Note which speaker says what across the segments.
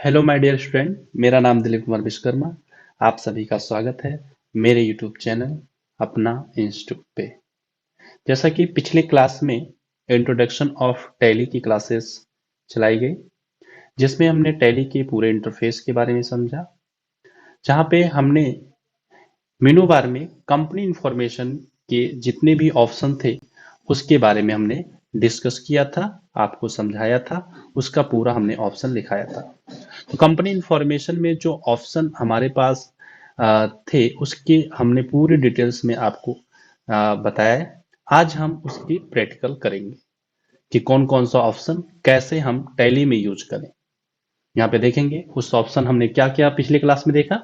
Speaker 1: Hello my dear student, मेरा नाम दिलीप कुमार विश्वकर्मा। आप सभी का स्वागत है मेरे यूट्यूब चैनल अपना इंस्टीट्यूट पे। जैसा कि पिछले क्लास में इंट्रोडक्शन ऑफ टैली की क्लासेस चलाई गई, जिसमें हमने टैली के पूरे इंटरफेस के बारे में समझा, जहाँ पे हमने मेनू बार में कंपनी इंफॉर्मेशन के जितने भी ऑप्शन थे उसके बारे में हमने डिस्कस किया था, आपको समझाया था, उसका पूरा हमने ऑप्शन लिखाया था। तो कंपनी इंफॉर्मेशन में जो ऑप्शन हमारे पास थे उसके हमने पूरी डिटेल्स में आपको बताया है। आज हम उसकी प्रैक्टिकल करेंगे कि कौन कौन सा ऑप्शन कैसे हम टैली में यूज करें। यहाँ पे देखेंगे उस ऑप्शन हमने क्या क्या पिछले क्लास में देखा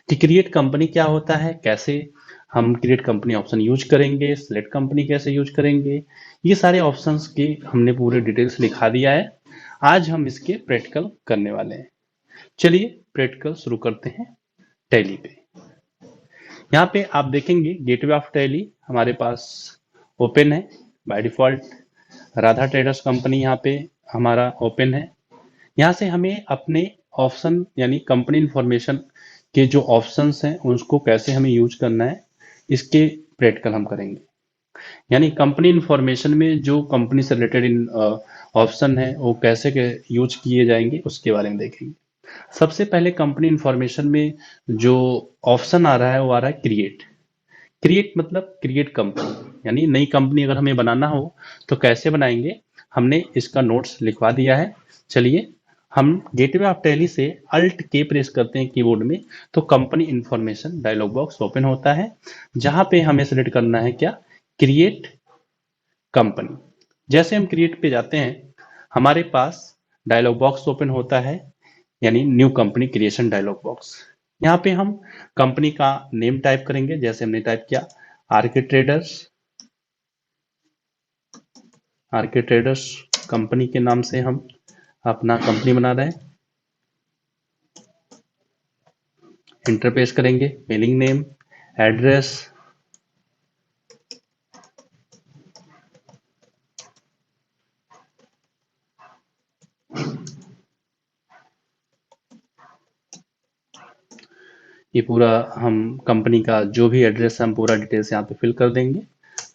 Speaker 1: कि क्रिएट कंपनी क्या होता है, कैसे हम क्रिएट कंपनी ऑप्शन यूज करेंगे, सिलेक्ट कंपनी कैसे यूज करेंगे। ये सारे ऑप्शंस की हमने पूरे डिटेल्स लिखा दिया है। आज हम इसके प्रैक्टिकल करने वाले हैं। चलिए प्रैक्टिकल शुरू करते हैं टैली पे। यहाँ पे आप देखेंगे गेटवे ऑफ टैली हमारे पास ओपन है by default. Radha traders company यहाँ पे हमारा ओपन है। यहाँ से हमें अपने ऑप्शन यानी कंपनी इंफॉर्मेशन के जो ऑप्शंस हैं उसको कैसे हमें यूज करना है, इसके प्रैक्टिकल हम करेंगे। यानी कंपनी इंफॉर्मेशन में जो कंपनी से रिलेटेड ऑप्शन है वो कैसे के यूज किए जाएंगे उसके बारे में देखेंगे। सबसे पहले कंपनी इंफॉर्मेशन में जो ऑप्शन आ रहा है वो आ रहा है क्रिएट। क्रिएट मतलब क्रिएट कंपनी, यानी नई कंपनी अगर हमें बनाना हो तो कैसे बनाएंगे, हमने इसका नोट्स लिखवा दिया है। चलिए हम गेटवे ऑफ टैली से अल्ट के प्रेस करते हैं कीबोर्ड में तो company information dialog box open होता है, जहां पे हमें सेलेक्ट करना है क्या, क्रिएट कंपनी। जैसे हम क्रिएट पे जाते हैं हमारे पास डायलॉग बॉक्स ओपन होता है, यानी new company creation dialog box. यहाँ पे हम कंपनी का नेम टाइप करेंगे, जैसे हमने टाइप किया RK traders. RK traders company के नाम से हम अपना कंपनी बना रहे हैं। इंटरपेस करेंगे, मेलिंग नेम, एड्रेस, ये पूरा हम कंपनी का जो भी एड्रेस है हम पूरा डिटेल्स यहाँ पे फिल कर देंगे।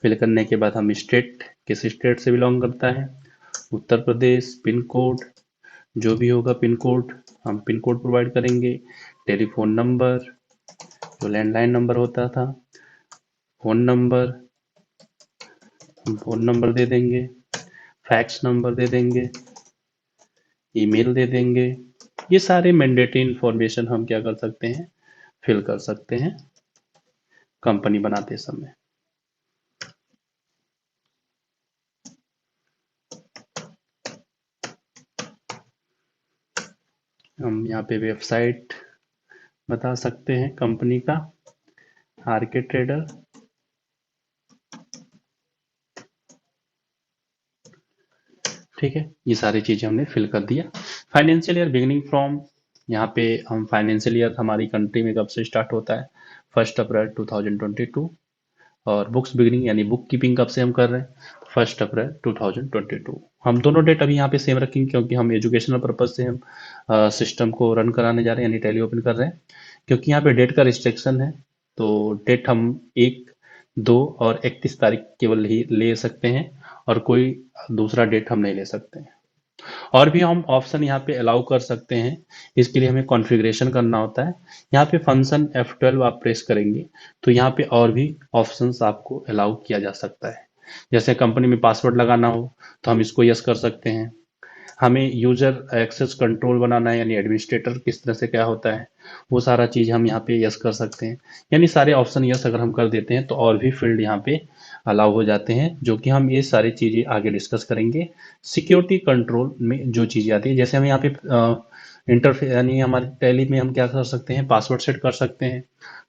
Speaker 1: फिल करने के बाद हम स्टेट, किस स्टेट से बिलोंग करता है, उत्तर प्रदेश, पिन कोड जो भी होगा पिन कोड हम पिन कोड प्रोवाइड करेंगे। टेलीफोन नंबर जो लैंडलाइन नंबर होता था, फोन नंबर हम फोन नंबर दे देंगे, फैक्स नंबर दे देंगे, ईमेल दे देंगे। ये सारे मैंडेटरी इंफॉर्मेशन हम क्या कर सकते हैं, फिल कर सकते हैं कंपनी बनाते समय। हम यहाँ पे वेबसाइट बता सकते हैं कंपनी का, आरके ट्रेडर। ठीक है, ये सारी चीजें हमने फिल कर दिया। फाइनेंशियल ईयर बिगिनिंग फ्रॉम, यहाँ पे हम फाइनेंशियल ईयर हमारी कंट्री में कब से स्टार्ट होता है, 1 अप्रैल 2022। और बुक्स बिगिनिंग यानी बुक कीपिंग कब से हम कर रहे हैं, 1 अप्रैल 2022। हम दोनों डेट अभी यहाँ पे सेम रखेंगे क्योंकि हम एजुकेशनल पर्पज से हम सिस्टम को रन कराने जा रहे हैं, यानी टैली ओपन कर रहे हैं। क्योंकि यहाँ पे डेट का रिस्ट्रिक्शन है तो डेट हम 1, 2 और 31 तारीख केवल ही ले सकते हैं और कोई दूसरा डेट हम नहीं ले सकते हैं। और भी हम ऑप्शन यहाँ पे अलाउ कर सकते हैं, इसके लिए हमें कॉन्फ़िगरेशन करना होता है। यहाँ पे फंक्शन F12 आप प्रेस करेंगे तो यहाँ पे और भी ऑप्शंस आपको अलाउ किया जा सकता है। जैसे कंपनी में पासवर्ड लगाना हो तो हम इसको यस कर सकते हैं। हमें यूजर एक्सेस कंट्रोल बनाना है यानी एडमिनिस्ट्रेटर किस तरह से क्या होता है, वो सारा चीज हम यहाँ पे यस कर सकते हैं। यानी सारे ऑप्शन यस अगर हम कर देते हैं तो और भी फील्ड यहाँ पे अलाउ हो जाते हैं, जो कि हम ये सारी चीजें आगे डिस्कस करेंगे। सिक्योरिटी कंट्रोल में जो चीजें आती है, जैसे हम यहाँ पे इंटरफेस यानी हमारे टैली में हम क्या कर सकते हैं, पासवर्ड सेट कर सकते हैं।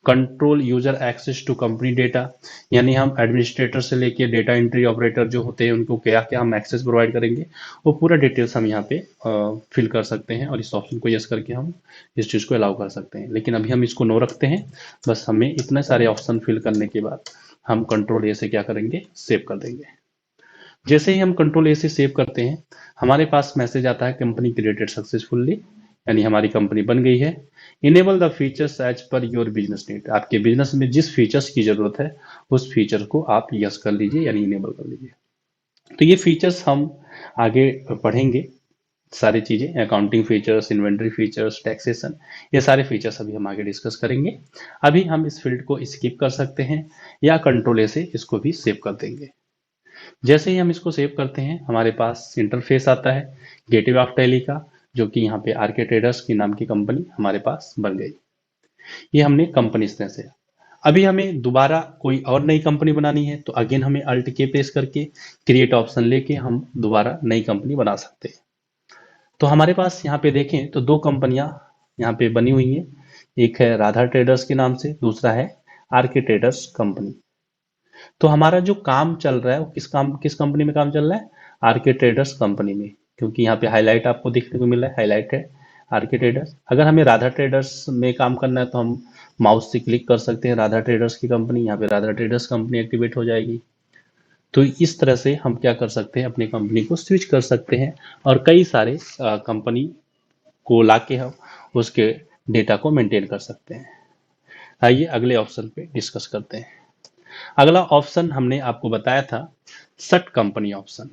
Speaker 1: Control user access to company data, यानी हम एडमिनिस्ट्रेटर से लेके डेटा एंट्री ऑपरेटर जो होते हैं उनको क्या क्या हम एक्सेस प्रोवाइड करेंगे, वो पूरा डिटेल्स हम यहाँ पे फिल कर सकते हैं और इस ऑप्शन को यस करके हम इस चीज़ को अलाउ कर सकते हैं। लेकिन अभी हम इसको नो रखते हैं, बस हमें इतने सारे ऑप्शन फिल करने के बाद हम कंट्रोल ए से क्या करेंगे, सेव कर देंगे। जैसे ही हम कंट्रोल ए से सेव करते हैं हमारे पास मैसेज आता है कंपनी क्रिएटेड सक्सेसफुली, यानी हमारी कंपनी बन गई है। Enable the features as per your business need, आपके बिजनेस में जिस फीचर्स की जरूरत है उस फीचर को आप यस कर लीजिए यानी इनेबल कर लीजिए। तो ये फीचर्स हम आगे पढ़ेंगे, सारी चीजें, accounting features, inventory features, taxation, ये सारे फीचर्स अभी हम आगे डिस्कस करेंगे। अभी हम इस फील्ड को स्किप कर सकते हैं या कंट्रोल ए से इसको भी सेव कर देंगे। जैसे ही हम इसको सेव करते हैं हमारे पास इंटरफेस आता है गेटवे ऑफ टैली का, जो कि यहाँ पे आरके ट्रेडर्स की नाम की कंपनी हमारे पास बन गई। ये हमने कंपनी इस तरह से। अभी हमें दोबारा कोई और नई कंपनी बनानी है तो अगेन हमें अल्ट के प्रेस करके क्रिएट ऑप्शन लेके हम दोबारा नई कंपनी बना सकते हैं। तो हमारे पास यहाँ पे देखें तो दो कंपनियां यहाँ पे बनी हुई हैं, एक है राधा ट्रेडर्स के नाम से, दूसरा है आरके ट्रेडर्स कंपनी। तो हमारा जो काम चल रहा है वो किस कंपनी में काम चल रहा है, आरके ट्रेडर्स कंपनी में, क्योंकि यहाँ पे हाईलाइट आपको देखने को मिल रहा है, हाईलाइट है आरके ट्रेडर्स। अगर हमें राधा ट्रेडर्स में काम करना है तो हम माउस से क्लिक कर सकते हैं राधा ट्रेडर्स की कंपनी, यहाँ पे राधा ट्रेडर्स कंपनी एक्टिवेट हो जाएगी। तो इस तरह से हम क्या कर सकते हैं, अपनी कंपनी को स्विच कर सकते हैं और कई सारे कंपनी को लाके हम उसके डेटा को मेंटेन कर सकते हैं। आइए अगले ऑप्शन पे डिस्कस करते हैं। अगला ऑप्शन हमने आपको बताया था सट कंपनी ऑप्शन।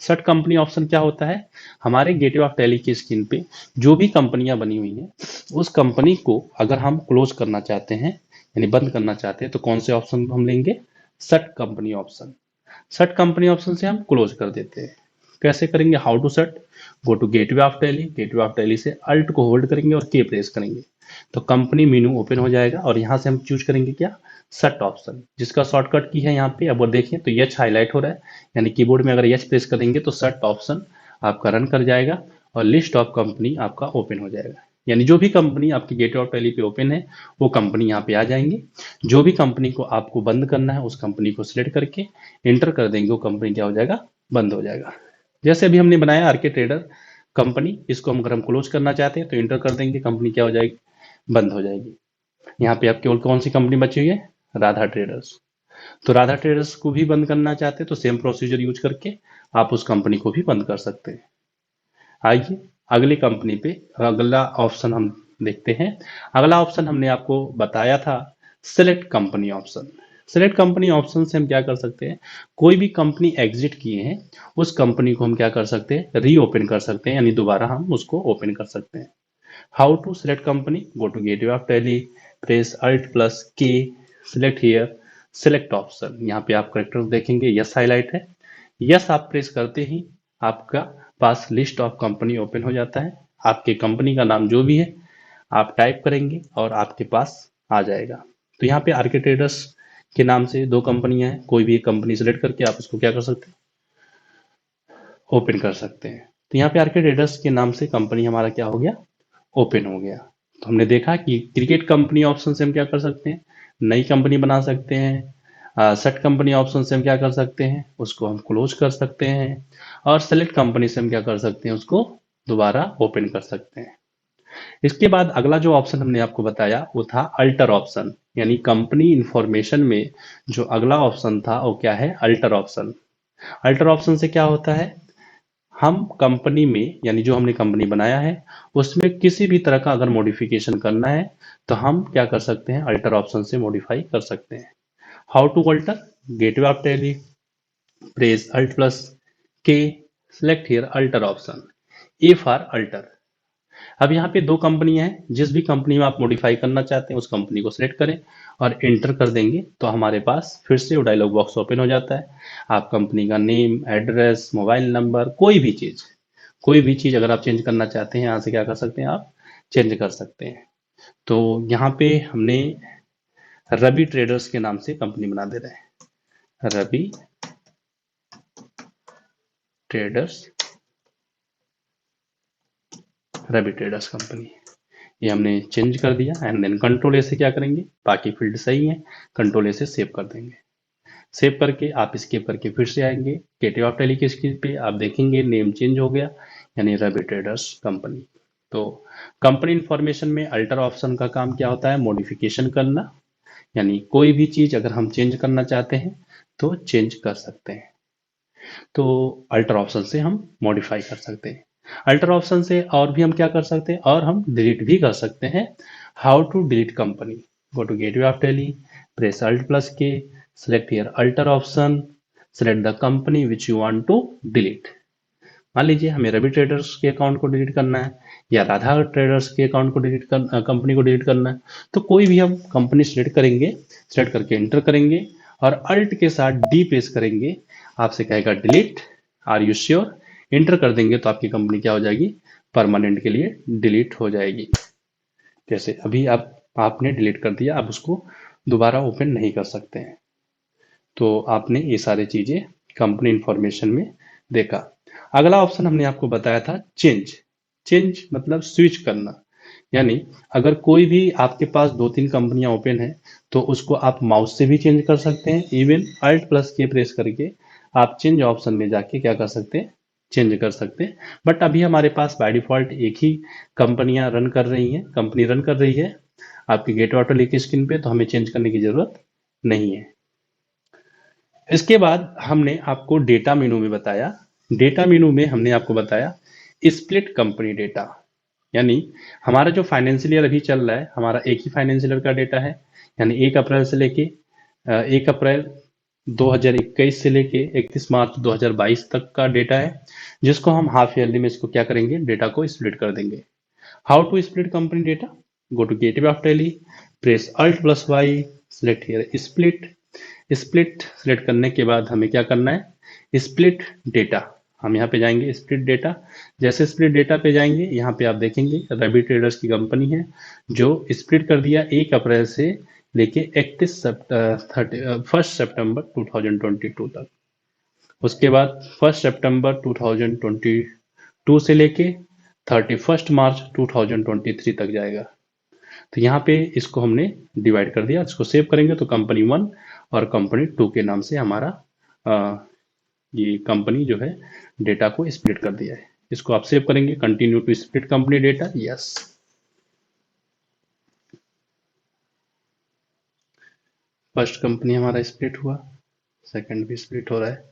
Speaker 1: सट कंपनी ऑप्शन क्या होता है, हमारे गेटवे ऑफ टैली की स्क्रीन पे जो भी कंपनियां बनी हुई हैं उस कंपनी को अगर हम क्लोज करना चाहते हैं यानी बंद करना चाहते हैं तो कौन से ऑप्शन हम लेंगे, सट कंपनी ऑप्शन। सट कंपनी ऑप्शन से हम क्लोज कर देते हैं। कैसे करेंगे, how to shut, go to gateway of Tally, gateway of tally से अल्ट को होल्ड करेंगे और के प्रेस करेंगे तो कंपनी मेनू ओपन हो जाएगा और यहाँ से हम चूज करेंगे क्या, सट ऑप्शन, जिसका शॉर्टकट की है यहाँ पे। अब वो देखें तो एच हाईलाइट हो रहा है, यानी कीबोर्ड में अगर एच प्रेस करेंगे तो सट ऑप्शन आपका रन कर जाएगा और लिस्ट ऑफ कंपनी आपका ओपन हो जाएगा। यानी जो भी कंपनी आपकी गेटवे ऑफ टैली पे ओपन है वो कंपनी यहाँ पे आ जाएंगे। जो भी कंपनी को आपको बंद करना है उस कंपनी को सिलेक्ट करके एंटर कर देंगे, वो कंपनी क्या हो जाएगा, बंद हो जाएगा। जैसे अभी हमने बनाया आरके ट्रेडर कंपनी, इसको हम अगर हम क्लोज करना चाहते हैं तो एंटर कर देंगे, कंपनी क्या हो जाएगी, बंद हो जाएगी। यहाँ पे आप केवल कौन सी कंपनी बची हुई है, राधा ट्रेडर्स। तो राधा ट्रेडर्स को भी बंद करना चाहते हैं तो सेम प्रोसीजर यूज करके आप उस कंपनी को भी बंद कर सकते हैं। आइए अगली कंपनी पे अगला ऑप्शन हम देखते हैं। अगला ऑप्शन हमने आपको बताया था select company option. Select company option से हम क्या कर सकते हैं, कोई भी कंपनी एग्जिट किए हैं उस कंपनी को हम क्या कर सकते हैं, रीओपन कर सकते हैं, यानी दोबारा हम उसको ओपन कर सकते हैं। How to select company, go to gateway of tally, press alt plus K, select here, select option. यहाँ पे आप करेक्टर देखेंगे यस हाईलाइट है, यस आप प्रेस करते ही आपका पास लिस्ट ऑफ कंपनी ओपन हो जाता है। आपके कंपनी का नाम जो भी है आप टाइप करेंगे और आपके पास आ जाएगा। तो यहाँ पे आरके ट्रेडर्स के नाम से दो कंपनियां हैं, कोई भी एक कंपनी सेलेक्ट करके आप उसको क्या कर सकते हैं, ओपन कर सकते हैं। तो यहाँ पे आरके ट्रेडर्स के नाम से कंपनी हमारा क्या हो गया, ओपन हो गया। तो हमने देखा कि क्रिकेट कंपनी ऑप्शन से हम क्या कर सकते हैं, नई कंपनी बना सकते हैं। सेट कंपनी ऑप्शन से हम क्या कर सकते हैं, उसको हम क्लोज कर सकते हैं। और सेलेक्ट कंपनी से हम क्या कर सकते हैं, उसको दोबारा ओपन कर सकते हैं। इसके बाद अगला जो ऑप्शन हमने आपको बताया वो था अल्टर ऑप्शन, यानी कंपनी इंफॉर्मेशन में जो अगला ऑप्शन था वो क्या है, अल्टर ऑप्शन। अल्टर ऑप्शन से क्या होता है, हम कंपनी में यानी जो हमने कंपनी बनाया है उसमें किसी भी तरह का अगर मॉडिफिकेशन करना है तो हम क्या कर सकते हैं, अल्टर ऑप्शन से मॉडिफाई कर सकते हैं। How to alter, gateway of tally, press alt plus K, select here alter option, A for alter. अब यहाँ पे दो कंपनियां हैं, जिस भी कंपनी में आप मॉडिफाई करना चाहते हैं उस कंपनी को सिलेक्ट करें और एंटर कर देंगे तो हमारे पास फिर से वो डायलॉग बॉक्स ओपन हो जाता है। आप कंपनी का नेम, एड्रेस, मोबाइल नंबर, कोई भी चीज अगर आप चेंज करना चाहते हैं यहाँ से क्या कर सकते हैं, आप चेंज कर सकते हैं। तो यहाँ पे हमने रवि ट्रेडर्स के नाम से कंपनी बना दे रहे हैं, Ravi traders, Ravi traders company, ये हमने चेंज कर दिया। एंड देन कंट्रोल ए से क्या करेंगे, बाकी फील्ड सही है, कंट्रोल ए से सेव कर देंगे। सेव करके आप स्केप करके फिर से आएंगे गेटवे ऑफ टैली की स्क्रीन पे, आप देखेंगे नेम चेंज हो गया यानी रवि ट्रेडर्स कंपनी। तो कंपनी इंफॉर्मेशन में अल्टर ऑप्शन का काम क्या होता है, मॉडिफिकेशन करना, यानी कोई भी चीज अगर हम चेंज करना चाहते हैं तो चेंज कर सकते हैं। तो अल्टर ऑप्शन से हम मॉडिफाई कर सकते हैं। अल्टर ऑप्शन से और भी हम क्या कर सकते हैं, और हम डिलीट भी कर सकते हैं। How to delete company, go to gateway of tally, press alt plus K, select here alter option, select the company which you want to delete. मान लीजिए हमें रवि ट्रेडर्स के अकाउंट को डिलीट करना है, या राधा ट्रेडर्स के अकाउंट को डिलीट कर कंपनी को डिलीट करना है, तो कोई भी हम कंपनी सेलेक्ट करेंगे, सेलेक्ट करके एंटर करेंगे और अल्ट के साथ डी प्रेस करेंगे, आपसे कहेगा delete, are you sure, enter कर देंगे तो आपकी कंपनी क्या हो जाएगी, परमानेंट के लिए डिलीट हो जाएगी। जैसे अभी आपने डिलीट कर दिया, आप उसको दोबारा ओपन नहीं कर सकते हैं। तो आपने ये सारी चीजें कंपनी इंफॉर्मेशन में देखा। अगला ऑप्शन हमने आपको बताया था चेंज। चेंज मतलब स्विच करना, यानी अगर कोई भी आपके पास 2-3 कंपनियां ओपन है तो उसको आप माउस से भी चेंज कर सकते हैं, इवन अल्ट प्लस के प्रेस करके आप चेंज ऑप्शन में जाके क्या कर सकते हैं, चेंज कर सकते हैं। बट अभी हमारे पास बाय डिफॉल्ट एक ही कंपनियां रन कर रही हैं, कंपनी रन कर रही है आपकी गेट ऑटो लिंक स्क्रीन पे, तो हमें चेंज करने की जरूरत नहीं है। इसके बाद हमने आपको डेटा मेनू में बताया, डेटा मेनू में हमने आपको बताया स्प्लिट कंपनी डेटा, यानी हमारा जो फाइनेंशियल ईयर अभी चल रहा है, हमारा एक ही फाइनेंशियल ईयर का डेटा है, यानी 1 अप्रैल से लेके 1 अप्रैल 2021 से लेके 31 मार्च 2022 तक का डेटा है, जिसको हम हाफ ईयरली में इसको क्या करेंगे, डेटा को स्प्लिट कर देंगे। How to split company data, go to gateway of tally, press alt plus Y, select here split. Split select करने के बाद हमें क्या करना है, स्प्लिट डेटा, हम यहाँ पे जाएंगे स्प्लिट डेटा। जैसे स्प्लिट डेटा पे जाएंगे, यहाँ पे आप देखेंगे रवि ट्रेडर्स की कंपनी है जो स्प्लिट कर दिया 1 अप्रैल से लेके 1 सितंबर 2022 तक। उसके बाद 1 सितंबर 2022 से लेके 31 मार्च 2023 तक जाएगा। तो यहाँ पे इसको हमने डिवाइड कर दिया, इसको सेव करेंगे तो कंपनी 1 और कंपनी 2 के नाम से हमारा ये कंपनी जो है डेटा को स्प्लिट कर दिया है। इसको आप सेव करेंगे, continue to split company data, yes. First company हमारा स्प्लिट हुआ, सेकंड भी स्प्लिट हो रहा है।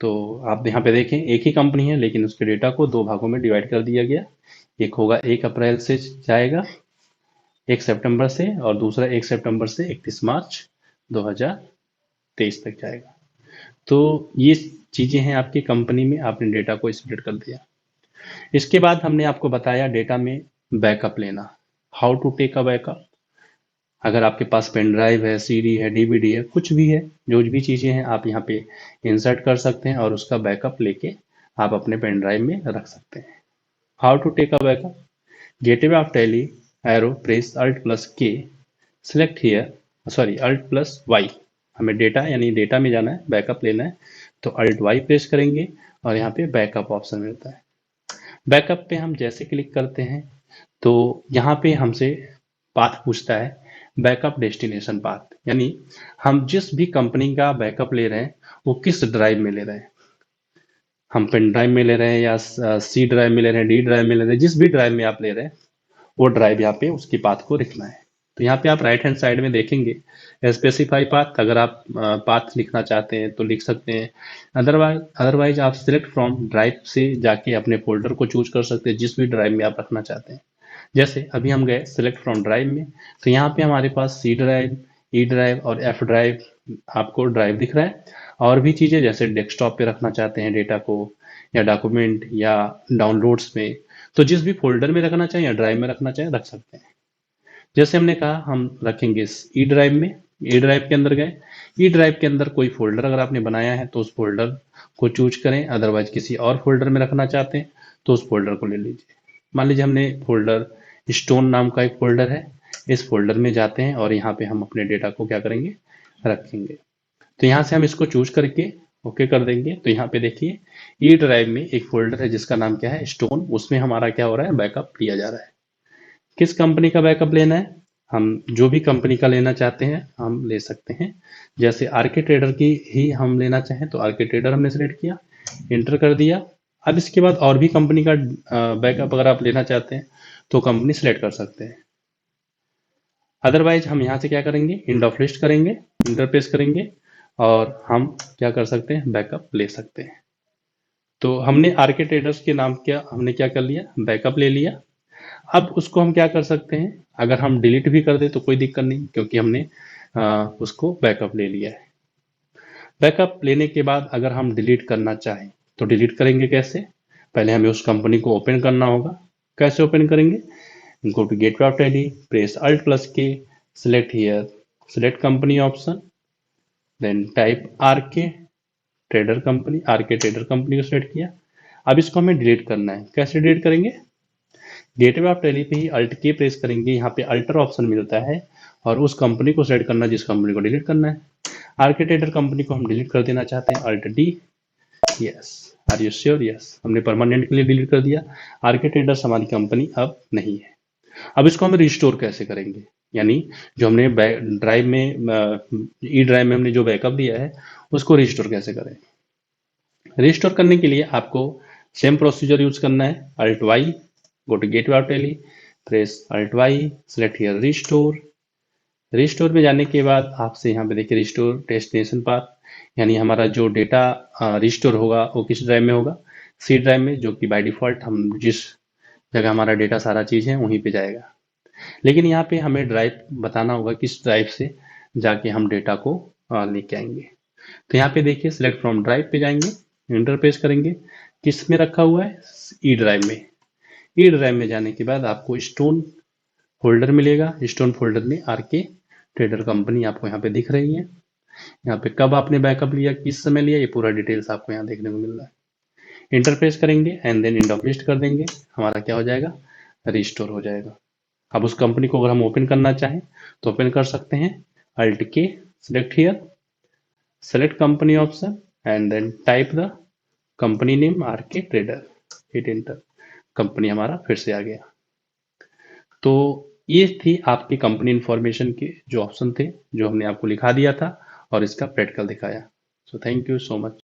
Speaker 1: तो आप यहाँ पे देखें एक ही कंपनी है लेकिन उसके डेटा को 2 भागों में डिवाइड कर दिया गया। एक होगा 1 अप्रैल से जाएगा 1 सितंबर से, और दूसरा 1 सितंबर से 31 मार्च 2023 तक जाएगा। तो ये चीजें हैं आपकी कंपनी में, आपने डेटा को स्प्लिट कर दिया। इसके बाद हमने आपको बताया डेटा में बैकअप लेना, how to take a backup. अगर आपके पास पेन ड्राइव है, सीडी है, डीवीडी है, कुछ भी है, जो भी चीजें हैं आप यहाँ पे इंसर्ट कर सकते हैं और उसका बैकअप लेके आप अपने पेन ड्राइव में रख सकते हैं। How to take a backup, gateway of Tally, arrow, press alt plus K, select here, sorry alt plus Y, हमें डेटा यानी डेटा में जाना है, बैकअप लेना है, तो अल्ट वाई प्रेस करेंगे और यहाँ पे बैकअप ऑप्शन मिलता है। बैकअप पे हम जैसे क्लिक करते हैं तो यहाँ पे हमसे पाथ पूछता है, बैकअप डेस्टिनेशन पाथ, यानी हम जिस भी कंपनी का बैकअप ले रहे हैं वो किस ड्राइव में ले रहे हैं। हम पेन ड्राइव में ले रहे हैं या सी ड्राइव में ले रहे हैं, डी ड्राइव में ले रहे हैं, जिस भी ड्राइव में आप ले रहे हैं वो ड्राइव यहाँ पे उसकी पाथ को लिखना है। तो यहाँ पे आप राइट हैंड साइड में देखेंगे स्पेसिफाई पाथ, अगर आप पाथ लिखना चाहते हैं तो लिख सकते हैं, अदरवाइज आप सिलेक्ट फ्रॉम ड्राइव से जाके अपने फोल्डर को चूज कर सकते हैं जिस भी ड्राइव में आप रखना चाहते हैं। जैसे अभी हम गए सिलेक्ट फ्रॉम ड्राइव में, तो यहाँ पे हमारे पास सी ड्राइव, ई ड्राइव और एफ ड्राइव आपको ड्राइव दिख रहा है। और भी चीजें जैसे डेस्कटॉप पे रखना चाहते हैं डेटा को, या डॉक्यूमेंट या डाउनलोड्स में, तो जिस भी फोल्डर में रखना चाहें या ड्राइव में रखना चाहें रख सकते हैं। जैसे हमने कहा हम रखेंगे ई ड्राइव में, ई ड्राइव के अंदर गए, ई ड्राइव के अंदर कोई फोल्डर अगर आपने बनाया है तो उस फोल्डर को चूज करें, अदरवाइज किसी और फोल्डर में रखना चाहते हैं तो उस फोल्डर को ले लीजिए। मान लीजिए हमने फोल्डर स्टोन नाम का एक फोल्डर है, इस फोल्डर में जाते हैं और यहाँ पे हम अपने डेटा को क्या करेंगे, रखेंगे। तो यहाँ से हम इसको चूज करके ओके कर देंगे। तो यहाँ पे देखिए ई ड्राइव में एक फोल्डर है जिसका नाम क्या है, स्टोन, उसमें हमारा क्या हो रहा है, बैकअप लिया जा रहा है। किस कंपनी का बैकअप लेना है, हम जो भी कंपनी का लेना चाहते हैं हम ले सकते हैं। जैसे आरके ट्रेडर की ही हम लेना चाहें तो आरके ट्रेडर हमने सेलेक्ट किया, एंटर कर दिया। अब इसके बाद और भी कंपनी का बैकअप अगर आप लेना चाहते हैं तो कंपनी सेलेक्ट कर सकते हैं। अदरवाइज हम यहाँ से क्या करेंगे, एंड ऑफ लिस्ट करेंगे, इंटर प्रेस करेंगे और हम क्या कर सकते हैं, बैकअप ले सकते हैं। तो हमने आरके ट्रेडर्स के नाम क्या हमने क्या कर लिया, बैकअप ले लिया। अब उसको हम क्या कर सकते हैं, अगर हम डिलीट भी कर दे तो कोई दिक्कत नहीं, क्योंकि हमने उसको बैकअप ले लिया है। बैकअप लेने के बाद अगर हम डिलीट करना चाहें तो डिलीट करेंगे कैसे, पहले हमें उस कंपनी को ओपन करना होगा। कैसे ओपन करेंगे, go to gateway of tally, press alt plus k, select here, select company option, then type rk trader company, rk trader company को सेलेक्ट किया। अब इसको हमें डिलीट करना है, कैसे डिलीट करेंगे, गेटवे ऑफ टैली पे ही अल्ट के प्रेस करेंगे, यहाँ पे अल्टर ऑप्शन मिलता है और उस कंपनी को सेलेक्ट करना जिस कंपनी को डिलीट करना है। आरके ट्रेडर कंपनी को हम डिलीट कर देना चाहते हैं, alt D, yes, are you sure, yes, हमने परमानेंट के लिए डिलीट कर दिया। आरके ट्रेडर्स हमारी कंपनी अब नहीं है। अब इसको हम रिस्टोर कैसे करेंगे, यानी जो हमने ड्राइव में ई ड्राइव में हमने जो बैकअप लिया है उसको रिस्टोर कैसे करें। रिस्टोर करने के लिए आपको सेम प्रोसीजर यूज करना है, alt Y, go to gateway of tally, press alt Y, select here restore. Restore में जाने के बाद आपसे यहाँ पे देखिए रिस्टोर डेस्टिनेशन पाथ, यानी हमारा जो डेटा रिस्टोर होगा वो किस ड्राइव में होगा, सी ड्राइव में, जो कि बाय डिफॉल्ट हम जिस जगह हमारा डेटा सारा चीज है वहीं पे जाएगा। लेकिन यहाँ पे हमें ड्राइव बताना होगा किस ड्राइव से जाके हम डेटा को लेके आएंगे। तो यहाँ पे देखिए सिलेक्ट फ्रॉम ड्राइव पे जाएंगे, इंटर प्रेस करेंगे, किस में रखा हुआ है, ई ड्राइव में। ई ड्राइव में जाने के बाद आपको स्टोन फोल्डर मिलेगा, स्टोन फोल्डर में आरके ट्रेडर कंपनी आपको यहाँ पे दिख रही है। यहाँ पे कब आपने बैकअप लिया, किस समय लिया, ये पूरा डिटेल्स आपको यहाँ देखने को मिल रहा है। इंटरप्रेस करेंगे and then end of list कर देंगे, हमारा क्या हो जाएगा, रिस्टोर हो जाएगा। अब उस कंपनी को अगर हम ओपन करना चाहें तो ओपन कर सकते हैं, alt K, select here, select company option and then type the company name RK trader, hit enter, company हमारा फिर से आ गया। तो ये थी आपकी कंपनी इंफॉर्मेशन के जो ऑप्शन थे जो हमने आपको लिखा दिया था और इसका प्रैक्टिकल दिखाया। So thank you so much.